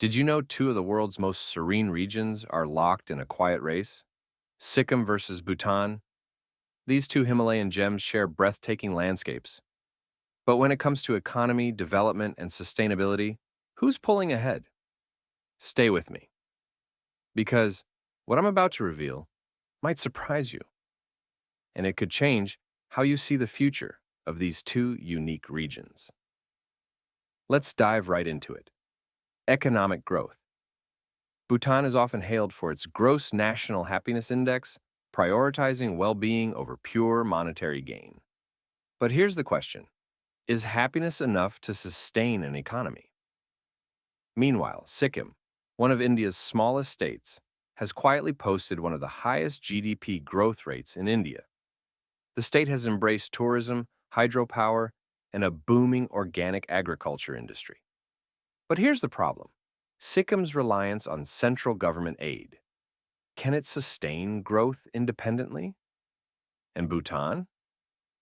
Did you know two of the world's most serene regions are locked in a quiet race? Sikkim versus Bhutan. These two Himalayan gems share breathtaking landscapes. But when it comes to economy, development, and sustainability, who's pulling ahead? Stay with me, because what I'm about to reveal might surprise you, and it could change how you see the future of these two unique regions. Let's dive right into it. Economic growth. Bhutan is often hailed for its gross national happiness index, prioritizing well-being over pure monetary gain. But here's the question: is happiness enough to sustain an economy? Meanwhile, Sikkim, one of India's smallest states, has quietly posted one of the highest GDP growth rates in India. The state has embraced tourism, hydropower, and a booming organic agriculture industry. But here's the problem: Sikkim's reliance on central government aid. Can it sustain growth independently? And Bhutan?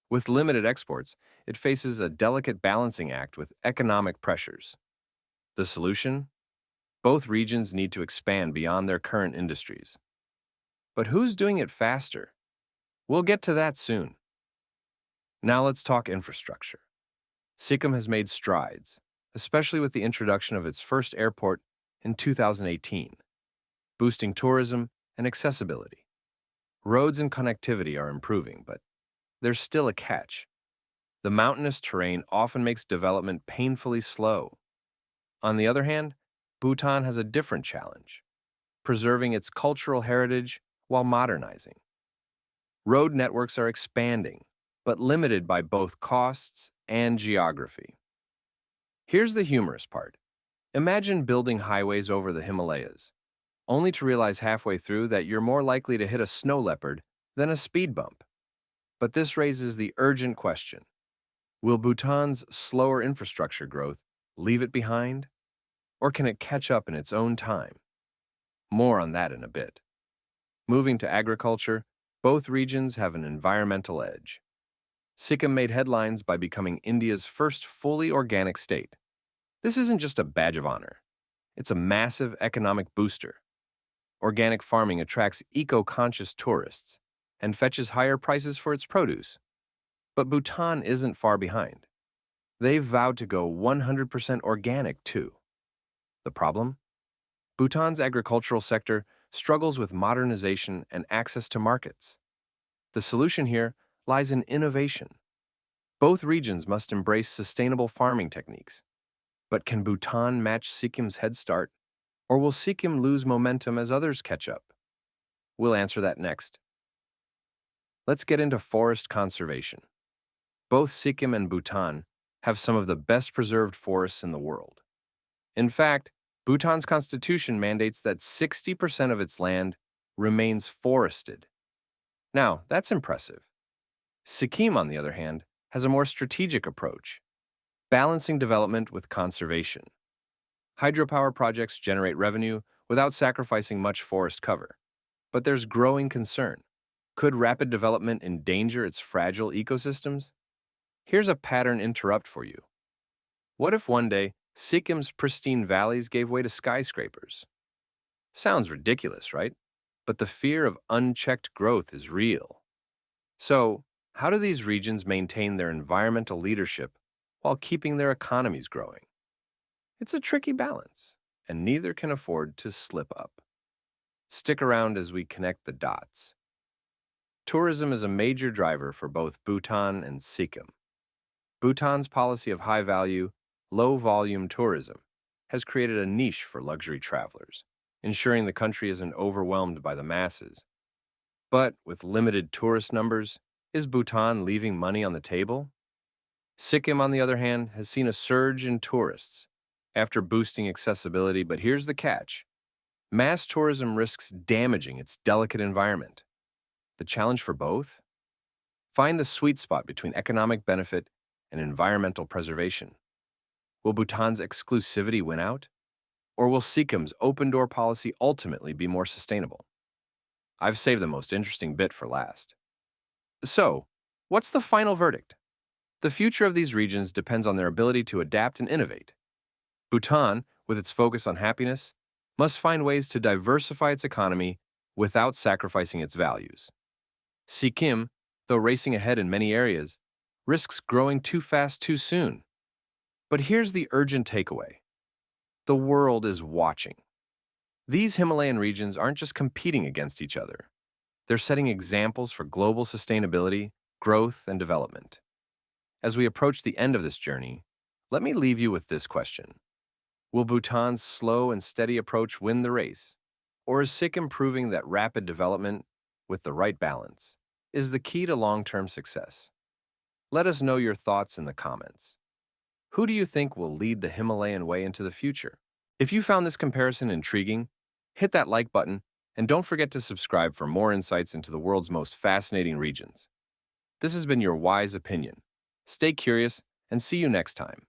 With limited exports, it faces a delicate balancing act with economic pressures. The solution? Both regions need to expand beyond their current industries. But who's doing it faster? We'll get to that soon. Now let's talk infrastructure. Sikkim has made strides, especially with the introduction of its first airport in 2018, boosting tourism and accessibility. Roads and connectivity are improving, but there's still a catch. The mountainous terrain often makes development painfully slow. On the other hand, Bhutan has a different challenge: preserving its cultural heritage while modernizing. Road networks are expanding, but limited by both costs and geography. Here's the humorous part. Imagine building highways over the Himalayas, only to realize halfway through that you're more likely to hit a snow leopard than a speed bump. But this raises the urgent question: will Bhutan's slower infrastructure growth leave it behind, or can it catch up in its own time? More on that in a bit. Moving to agriculture, both regions have an environmental edge. Sikkim made headlines by becoming India's first fully organic state. This isn't just a badge of honor. It's a massive economic booster. Organic farming attracts eco-conscious tourists and fetches higher prices for its produce. But Bhutan isn't far behind. They've vowed to go 100% organic too. The problem? Bhutan's agricultural sector struggles with modernization and access to markets. The solution here lies in innovation. Both regions must embrace sustainable farming techniques. But can Bhutan match Sikkim's head start, or will Sikkim lose momentum as others catch up? We'll answer that next. Let's get into forest conservation. Both Sikkim and Bhutan have some of the best preserved forests in the world. In fact, Bhutan's constitution mandates that 60% of its land remains forested. Now, that's impressive. Sikkim, on the other hand, has a more strategic approach, balancing development with conservation. Hydropower projects generate revenue without sacrificing much forest cover. But there's growing concern. Could rapid development endanger its fragile ecosystems? Here's a pattern interrupt for you. What if one day Sikkim's pristine valleys gave way to skyscrapers? Sounds ridiculous, right? But the fear of unchecked growth is real. So, how do these regions maintain their environmental leadership while keeping their economies growing? It's a tricky balance, and neither can afford to slip up. Stick around as we connect the dots. Tourism is a major driver for both Bhutan and Sikkim. Bhutan's policy of high-value, low-volume tourism has created a niche for luxury travelers, ensuring the country isn't overwhelmed by the masses. But with limited tourist numbers, is Bhutan leaving money on the table? Sikkim, on the other hand, has seen a surge in tourists after boosting accessibility, but here's the catch. Mass tourism risks damaging its delicate environment. The challenge for both? Find the sweet spot between economic benefit and environmental preservation. Will Bhutan's exclusivity win out? Or will Sikkim's open-door policy ultimately be more sustainable? I've saved the most interesting bit for last. So, what's the final verdict? The future of these regions depends on their ability to adapt and innovate. Bhutan, with its focus on happiness, must find ways to diversify its economy without sacrificing its values. Sikkim, though racing ahead in many areas, risks growing too fast too soon. But here's the urgent takeaway. The world is watching. These Himalayan regions aren't just competing against each other. They're setting examples for global sustainability, growth, and development. As we approach the end of this journey, let me leave you with this question. Will Bhutan's slow and steady approach win the race? Or is Sikkim proving that rapid development, with the right balance, is the key to long-term success? Let us know your thoughts in the comments. Who do you think will lead the Himalayan way into the future? If you found this comparison intriguing, hit that like button and don't forget to subscribe for more insights into the world's most fascinating regions. This has been your wise opinion. Stay curious and see you next time.